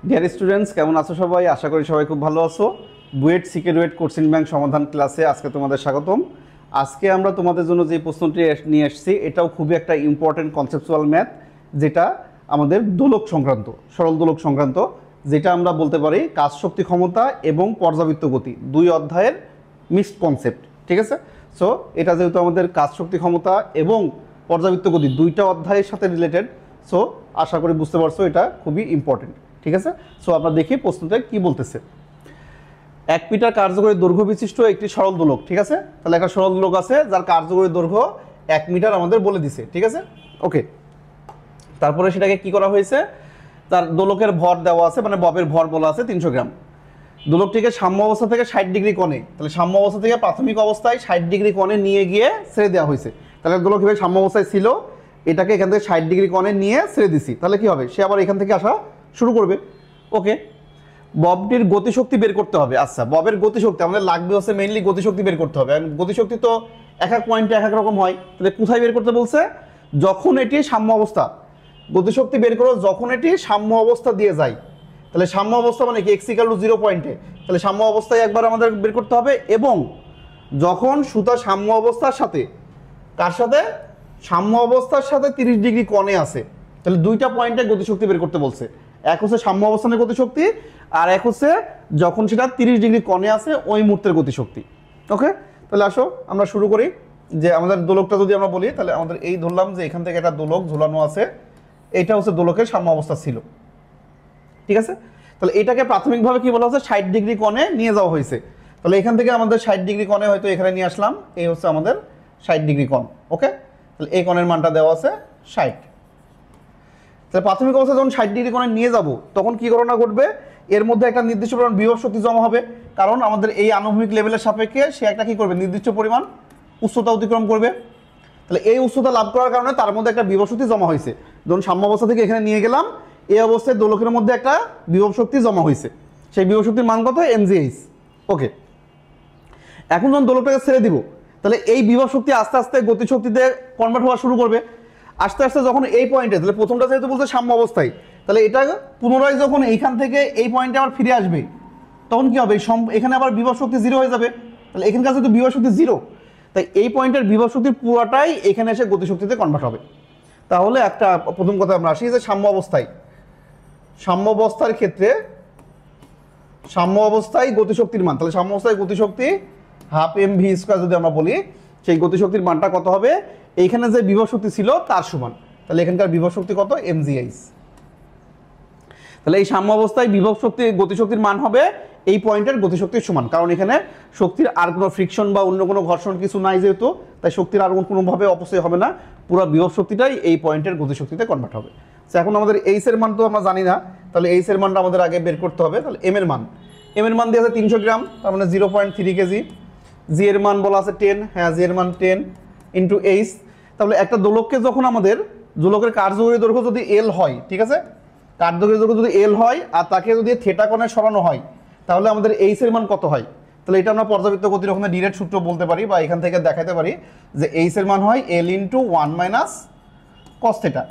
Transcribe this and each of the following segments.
Dear students, কেমন আছো সবাই? আশা করি সবাই খুব ভালো আছো। বুয়েট সিকেরুয়েট কোর্সিং ব্যাংক সমাধান ক্লাসে আজকে তোমাদের স্বাগতম। আজকে আমরা তোমাদের জন্য যে প্রশ্নটি নিয়ে এসেছি এটাও খুবই একটা ইম্পর্টেন্ট কনসেপচুয়াল ম্যাথ, যেটা আমাদের দোলক সংক্রান্ত, সরল দোলক সংক্রান্ত, যেটা আমরা বলতে পারি কাজ শক্তি ক্ষমতা এবং পর্যাবৃত্ত গতি দুই অধ্যায়ের মিক্সড কনসেপ্ট। ঠিক আছে? সো এটা যেহেতু আমাদের কাজ শক্তি ক্ষমতা এবং পর্যাবৃত্ত গতি দুইটা অধ্যায়ের সাথে রিলেটেড, সো আশা করি বুঝতে পারছো এটা খুবই ইম্পর্টেন্ট। ঠিক আছে? সো আমরা দেখি প্রশ্নটা কি বলতেছে। 1 মিটার কার্যকরী দৈর্ঘ্য বিশিষ্ট একটি সরল দোলক। ঠিক আছে? তাহলে একটা সরল দোলক আছে যার কার্যকরী দৈর্ঘ্য 1 মিটার আমাদের বলে দিছে। ঠিক আছে? ওকে, তারপরে সেটাকে কি করা হয়েছে, তার দোলকের ভর দেওয়া আছে, মানে ববের ভর বলা আছে 300 গ্রাম। দোলকটিকে সাম্য অবস্থা থেকে 60 ডিগ্রি কোণে, তাহলে সাম্য অবস্থা থেকে প্রাথমিক অবস্থায় 60 ডিগ্রি কোণে নিয়ে গিয়ে ছেড়ে দেওয়া হয়েছে। তাহলে দোলক এভাবে সাম্য অবস্থায় ছিল, এটাকে এখান থেকে 60 ডিগ্রি কোণে নিয়ে ছেড়ে দিছি, তাহলে কি হবে, সে আবার এখান থেকে আসা শুরু করবে। ওকে, ববটির গতিশক্তি বের করতে হবে। আচ্ছা, ববের গতিশক্তি আমাদের লাগবে হচ্ছে মেইনলি গতিশক্তি বের করতে হবে। গতিশক্তি তো এক এক পয়েন্টে এক এক রকম হয়, তাহলে কোথায় বের করতে বলছে, যখন এটি সাম্য অবস্থা। গতিশক্তি বের করো যখন এটি সাম্য অবস্থা দিয়ে যায়। তাহলে সাম্য অবস্থা মানে কি, x = 0 পয়েন্টে, তাহলে সাম্য অবস্থায় একবার আমাদের বের করতে হবে। এবং যখন সুতা সাম্য অবস্থার সাথে, কার সাথে, সাম্য অবস্থার সাথে 30 ডিগ্রি কোণে আছে, তাহলে দুইটা পয়েন্টে গতিশক্তি বের করতে বলছে। এক হচ্ছে সাম্য অবস্থানের গতিশক্তি, আর এক হচ্ছে যখন সেটা 30 ডিগ্রি কোণে আছে ওই মুহূর্তের গতিশক্তি। ওকে, তাহলে আসো আমরা শুরু করি। যে আমাদের দোলকটা যদি আমরা বলি, তাহলে আমাদের এই ধরলাম যে এখান থেকে একটা দোলক ঝোলানো আছে, এটা হচ্ছে দোলকের সাম্য অবস্থা ছিল। ঠিক আছে? তাহলে এটাকে প্রাথমিকভাবে কি বলা হচ্ছে, 60 ডিগ্রি কোণে নিয়ে যাওয়া হয়েছে। তাহলে এখান থেকে আমাদের 60 ডিগ্রি কোণে হয়তো এখানে নিয়ে আসলাম, এই হচ্ছে আমাদের 60 ডিগ্রি কোণ। ওকে, তাহলে এই কোণের মানটা দেওয়া আছে 60। তাহলে প্রাথমিক অবস্থা যখন 60 ডিগ্রি কোণে নিয়ে যাব, তখন কি ঘটনা ঘটবে, এর মধ্যে একটা নির্দিষ্ট পরিমাণ বিভব শক্তি জমা হবে, কারণ আমাদের এই আনুভূমিক লেভেলের সাপেক্ষে সে একটা কি করবে, নির্দিষ্ট পরিমাণ উচ্চতা অতিক্রম করবে। তাহলে এই উচ্চতা লাভ করার কারণে তার মধ্যে একটা বিভব শক্তি জমা হয়েছে। যখন সাম্য অবস্থা থেকে এখানে নিয়ে গেলাম, এই অবস্থায় দোলকের মধ্যে একটা বিভব শক্তি জমা হয়েছে, সেই বিভব শক্তির মান কত, mgh। ওকে, এখন যখন দোলকটাকে ছেড়ে দিব, তাহলে এই বিভব শক্তি আস্তে আস্তে গতিশক্তিতে কনভার্ট হওয়া শুরু করবে। আস্তে আস্তে যখন এই পয়েন্টে, তাহলে প্রথমটা যেহেতু বলছে সাম্য অবস্থায়, তাহলে এটা পুনরায় যখন এইখান থেকে এই পয়েন্টে আবার ফিরে আসবে, তখন কি হবে, এখানে আবার বিভব শক্তি 0 হয়ে যাবে। তাহলে এখানকার যেহেতু বিভব শক্তি 0, তাই এই পয়েন্টের বিভব শক্তির পুরোটাই এখানে এসে গতিশক্তিতে কনভার্ট হবে। তাহলে একটা প্রথম কথা আমরা আসি যে সাম্য অবস্থায়, সাম্য অবস্থার ক্ষেত্রে সাম্য অবস্থায় গতিশক্তির মান, তাহলে সাম্য অবস্থায় গতিশক্তি ½ mv² যদি আমরা বলি, সেই গতিশক্তির মানটা কত হবে, এইখানে যে বিভব শক্তি ছিল তার সমান। তাহলে এখানকার বিভব শক্তি কত, mgh। তাহলে এই সাম্য অবস্থায় বিভব শক্তি গতিশক্তির মান হবে এই পয়েন্টের গতিশক্তির সমান, কারণ এখানে শক্তির আর কোনো ফ্রিকশন বা অন্য কোনো ঘর্ষণ কিছু নাই যেহেতু, তাই শক্তির আর কোনোভাবে অপচয় হবে না, পুরো বিভব শক্তিটাই এই পয়েন্টের গতিশক্তিতে কনভার্ট হবে। তো এখন আমাদের এইচ এর মান তো আমরা জানি না, তাহলে এইচ এর মানটা আমাদের আগে বের করতে হবে। তাহলে এম এর মান দিয়ে আছে 300 গ্রাম, তার মানে 0.3 কেজি। জি এর মান বলা আছে 10, হ্যাঁ জি এর মান 10 ইন্টু এইচ। তাহলে একটা দোলককে যখন আমাদের দোলকের কার্যকরী দৈর্ঘ্য যদি এল হয়, ঠিক আছে, কার্যকরী দৈর্ঘ্য যদি এল হয় আর তাকে যদি থিটা কোণে সরানো হয়, তাহলে আমাদের এইচ এর মান কত হয়। তাহলে এটা আমরা পর্যাবৃত্ত গতির ওখানে ডিরেক্ট সূত্র বলতে পারি, বা এখান থেকে দেখাতে পারি যে এইচ এর মান হয় এল ইন্টু 1 - cos থিটা।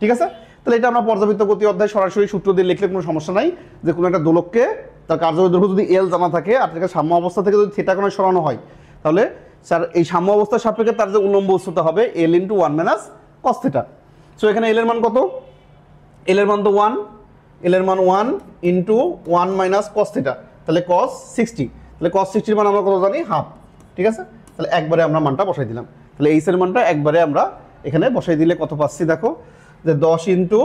ঠিক আছে? তাহলে এটা আমরা পর্যাবৃত্ত গতি অধ্যায় সরাসরি সূত্র দিয়ে লিখলে কোনো সমস্যা নাই, যে কোনো একটা দোলককে তার কার্যকরী দৈর্ঘ্য যদি এল জানা থাকে আর তাকে সাম্য অবস্থা থেকে যদি থিটা কোণে সরানো হয়, তাহলে স্যার এই সাম্য অবস্থার সাপেক্ষে তার যে উল্লম্ব উচ্চতা হবে L into 1 - cos theta. So এখানে এল এর মান কত, এল এর মান তো 1, এল এর মান 1 ইন্টু 1 - cos থিটা, তাহলে cos 60। তাহলে cos 60 এর মান আমরা কত জানি, ½ ঠিক আছে? তাহলে একবারে আমরা মানটা বসাই দিলাম। তাহলে এইচ এর মানটা একবারে আমরা এখানে বসাই দিলে কত পাচ্ছি দেখো, যে 10 ইন্টু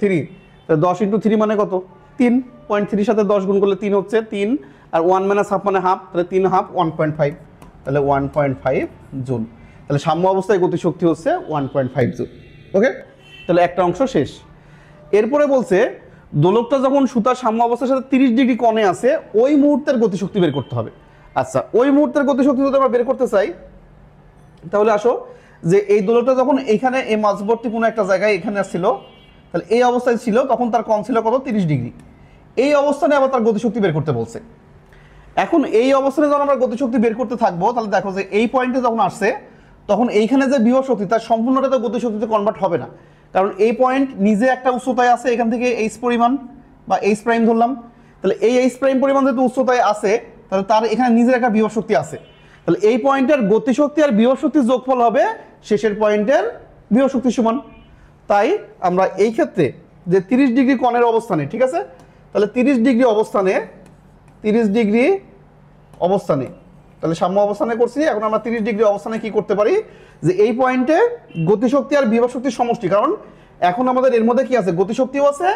3, তাহলে 10 ইন্টু 3 মানে কত, 3.3 সাথে 10 গুণ করলে 3 হচ্ছে 3, আর 1 - ½ মানে ½ তাহলে 3 ½ 1.5, তাহলে 1.5 জুল। তাহলে সাম্য অবস্থায় গতিশক্তি হচ্ছে 1.5 জুল। ওকে, তাহলে একটা অংশ শেষ। এরপরে বলছে দোলকটা যখন সুতার সাম্য অবস্থার সাথে 30 ডিগ্রি কোণে আছে ওই মুহূর্তের গতিশক্তি বের করতে হবে। আচ্ছা, ওই মুহূর্তের গতিশক্তি যদি আমরা বের করতে চাই, তাহলে আসো যে এই দোলকটা যখন এইখানে এই মাঝবর্তী কোনো একটা জায়গায় এখানে আসছিল, তাহলে এই অবস্থায় ছিল, তখন তার কোণ ছিল কত, 30 ডিগ্রি। এই অবস্থানে আবার তার গতিশক্তি বের করতে বলছে। এখন এই অবস্থানে যখন আমরা গতিশক্তি বের করতে থাকবো, তাহলে দেখো যে এই পয়েন্টে যখন আসছে, তখন এইখানে যে বিভব শক্তি তার সম্পূর্ণটা তো গতিশক্তিতে কনভার্ট হবে না, কারণ এই পয়েন্ট নিজে একটা উচ্চতায় আছে, এখান থেকে এইচ পরিমাণ বা এইচ প্রাইম ধরলাম, তাহলে এই এইচ প্রাইম পরিমাণ যেহেতু উচ্চতায় আছে, তাহলে তার এখানে নিজের একটা বিভব শক্তি আছে, তাহলে এই পয়েন্টের গতিশক্তি আর বিভব শক্তির যোগফল হবে শেষের পয়েন্টের বিভব শক্তির সমান। তাই আমরা এই ক্ষেত্রে যে 30 ডিগ্রি কোণের অবস্থানে, ঠিক আছে, তাহলে 30 ডিগ্রি অবস্থানে তাহলে সাম্য অবস্থানে করছি, এখন আমরা 30 ডিগ্রি অবস্থানে কি করতে পারি, যে এই পয়েন্টে গতিশক্তি আর বিভব শক্তির সমষ্টি, কারণ এখন আমাদের এর মধ্যে কি আছে, গতিশক্তিও আছে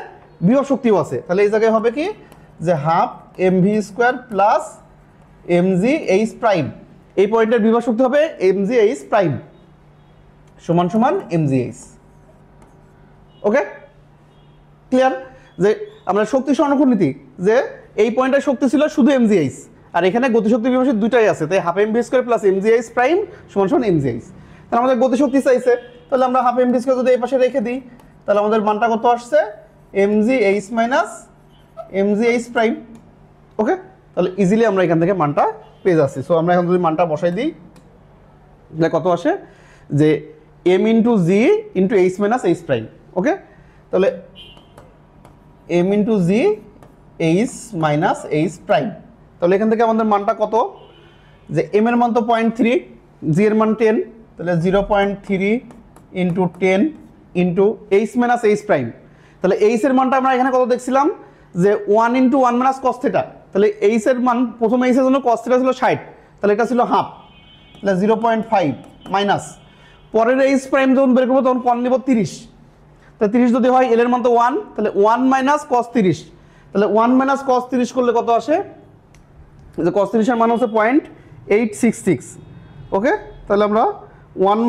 বিভব শক্তিও আছে, তাহলে এই জায়গায় হবে কি যে half mv² plus mgh prime, এই পয়েন্টের বিভব শক্তি হবে mgh প্রাইম সমান সমান mgh। ওকে, ক্লিয়ার? যে আমরা শক্তি সংরক্ষণ নীতি, যে এই পয়েন্টের শক্তি ছিল শুধু mgh, আর এখানে গতিশক্তি বিভব শক্তি দুটাই আছে, তাই half mv² plus mgh prime সমান সমান mgh। তাহলে আমাদের গতিশক্তি চাইছে, তাহলে আমরা হাফ mv² যদি এই পাশে রেখে দিই, তাহলে আমাদের মানটা কত আসছে, mgh minus mgh prime. Okay, তাহলে ইজিলি আমরা এখান থেকে মানটা পেয়ে যাচ্ছি। সো আমরা এখন যদি মানটা বসাই দিই, তাহলে কত আসে, যে m into G into H minus H prime. Okay, তাহলে m into G H minus H prime, তাহলে এখান থেকে আমাদের মানটা কত, যে m এর মান তো 0.3, জি এর মান 10, তাহলে 0.3 into 10 into H minus H prime, তাহলে এইচ এর মানটা আমরা এখানে কত দেখছিলাম, যে 1 ইন্টু 1 মাইনাস কস থিটা, তাহলে এইচ এর মান প্রথম এইচ এর জন্য কস থিটা ছিল 60, তাহলে এটা ছিল হাফ, তাহলে 0.5 মাইনাস পরের এইচ প্রাইম যখন বের করবো তখন কন নিব 30, তাহলে 30 যদি হয় এল এর মান তো 1, তাহলে 1 মাইনাস কস 30, তাহলে 1 মাইনাস কস 30 করলে কত আসে, যে কস 30 এর মান হচ্ছে 0.866। ওকে, তাহলে আমরা 1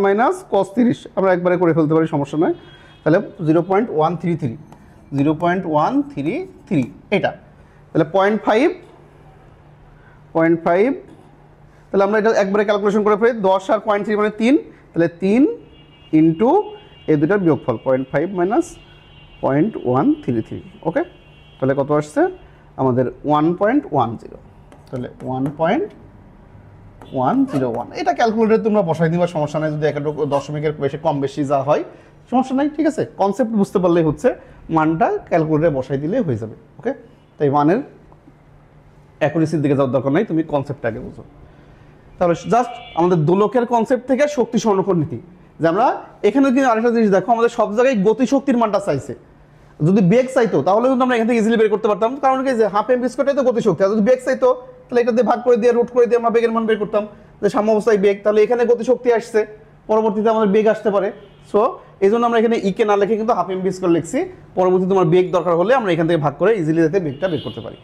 মাইনাস কস 30 আমরা একবারে করে ফেলতে পারি, সমস্যা নয়, তাহলে 0.133 এটা, তাহলে 0.5, তাহলে আমরা এটা একবারে ক্যালকুলেশন করে ফেলি, 10 আর 0.3 মানে 3, তাহলে 3 ইন্টু এই দুটার বিয়োগফল 0.5 মাইনাস 0.133। ওকে, তাহলে কত আসছে আমাদের 1.10, তাহলে 1.101, এটা ক্যালকুলেটরে তোমরা বসাই দিবা, সমস্যা নাই, যদি একটা দশমিকের বেশি কম বেশি যা হয় সমস্যা নাই, ঠিক আছে, কনসেপ্ট বুঝতে পারলেই হচ্ছে, মানটা ক্যালকুলেটরে বসাই দিলেই হয়ে যাবে। ওকে, তাই মানের অ্যাকুরেসির দিকে যাওয়ার দরকার নাই, তুমি কনসেপ্টটাকে বুঝো। তাহলে জাস্ট আমাদের দোলকের কনসেপ্ট থেকে শক্তি সংরক্ষণ নীতি, যে আমরা এখানে কিন্তু আরেকটা জিনিস দেখো, আমাদের সব জায়গায় গতিশক্তির মানটা চাইছে, যদি বেগ চাইতো তাহলে কিন্তু আমরা এখান থেকে ইজিলি বের করতে পারতাম, কারণ কি যে হাফ mv² তো গতিশক্তি, আর যদি বেগ চাইতো তাহলে এটা দিয়ে ভাগ করে দিয়ে রুট করে দিয়ে আমরা বেগের মান বের করতাম, যে সাম্য অবস্থায় বেগ, তাহলে এখানে গতিশক্তি আসছে, পরবর্তীতে আমাদের বেগ আসতে পারে, সো এই জন্য আমরা এখানে ইকে না লিখে কিন্তু হাফ mv² লিখছি, পরবর্তীতে তোমার বেগ দরকার হলে আমরা এখান থেকে ভাগ করে ইজিলি যাতে বেগটা বের করতে পারি।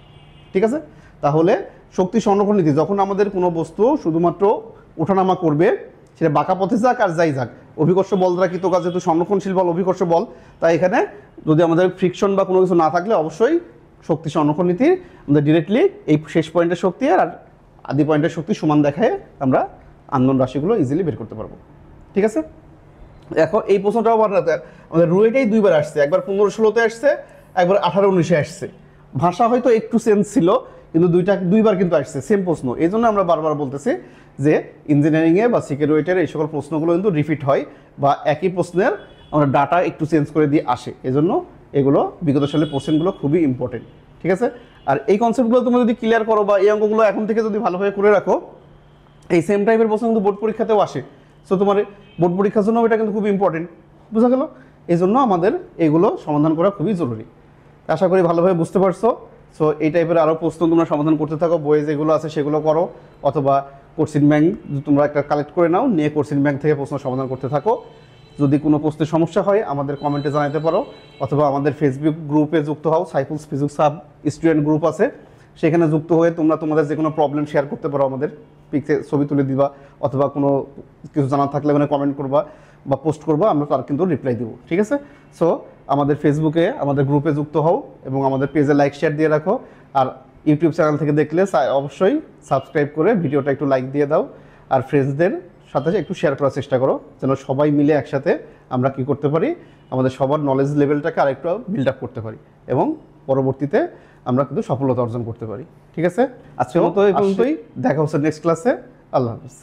ঠিক আছে, তাহলে শক্তি সংরক্ষণ নীতি, যখন আমাদের কোনো বস্তু শুধুমাত্র ওঠানামা করবে, সেটা বাঁকা পথে যাক আর যাই যাক, অভিকর্ষ বল দ্বারা কৃত কাজ, যেহেতু সংরক্ষণশীল বল অভিকর্ষ বল, তাই এখানে যদি আমাদের ফ্রিকশন বা কোনো কিছু না থাকলে অবশ্যই শক্তি সংরক্ষণ নীতির আমাদের ডিরেক্টলি এই শেষ পয়েন্টের শক্তি আর আদি পয়েন্টের শক্তি সমান দেখায় আমরা আন্দোলন রাশিগুলো ইজিলি বের করতে পারবো। ঠিক আছে, এখন এই প্রশ্নটাও আমাদের রুয়েটাই দুইবার আসছে, একবার 15-16-তে আসছে, একবার 18-19-এ আসছে, ভাষা হয়তো একটু চেঞ্জ ছিল, কিন্তু দুইবার কিন্তু আসছে সেম প্রশ্ন। এই জন্য আমরা বারবার বলতেছি যে ইঞ্জিনিয়ারিংয়ে বা সিকিউরিটির এই সকল প্রশ্নগুলো কিন্তু রিপিট হয়, বা একই প্রশ্নের আমরা ডাটা একটু চেঞ্জ করে দিয়ে আসে, এজন্য এগুলো বিগত সালের কোশ্চেনগুলো খুবই ইম্পর্টেন্ট। ঠিক আছে, আর এই কনসেপ্টগুলো তুমি যদি ক্লিয়ার করো বা এই অঙ্কগুলো এখন থেকে যদি ভালোভাবে করে রাখো, এই সেম টাইপের প্রশ্ন কিন্তু বোর্ড পরীক্ষাতেও আসে, সো তোমার বোর্ড পরীক্ষার জন্য এটা কিন্তু খুব ইম্পর্টেন্ট, বোঝা গেল? এই জন্য আমাদের এগুলো সমাধান করা খুবই জরুরি। আশা করি ভালোভাবে বুঝতে পারছো। সো এই টাইপের আরও প্রশ্ন তোমরা সমাধান করতে থাকো, বইয়ে যেগুলো আছে সেগুলো করো, অথবা কোশ্চেন ব্যাংক তোমরা একটা কালেক্ট করে নাও, নিয়ে কোশ্চেন ব্যাংক থেকে প্রশ্ন সমাধান করতে থাকো। যদি কোনো প্রশ্নের সমস্যা হয় আমাদের কমেন্টে জানাতে পারো, অথবা আমাদের ফেসবুক গ্রুপে যুক্ত হও, সাইফুলস ফিজিক্স সাব স্টুডেন্ট গ্রুপ আছে, সেখানে যুক্ত হয়ে তোমরা তোমাদের যে কোনো প্রবলেম শেয়ার করতে পারো, আমাদের পিকচার ছবি তুলে দিবা, অথবা কোনো কিছু জানার থাকলে মানে কমেন্ট করবা বা পোস্ট করবা, আমরা তার কিন্তু রিপ্লাই দিব। ঠিক আছে, সো আমাদের ফেসবুকে আমাদের গ্রুপে যুক্ত হও এবং আমাদের পেজে লাইক শেয়ার দিয়ে রাখো, আর ইউটিউব চ্যানেল থেকে দেখলে অবশ্যই সাবস্ক্রাইব করে ভিডিওটা একটু লাইক দিয়ে দাও, আর ফ্রেন্ডসদের সাথে একটু শেয়ার করার চেষ্টা করো, যেন সবাই মিলে একসাথে আমরা কি করতে পারি, আমাদের সবার নলেজ লেভেলটাকে আরেকটু বিল্ড আপ করতে পারি, এবং পরবর্তীতে আমরা কিন্তু সফলতা অর্জন করতে পারি। ঠিক আছে, আজকের মতো এই পর্যন্তই, দেখা হচ্ছে নেক্সট ক্লাসে। আল্লাহ হাফিজ।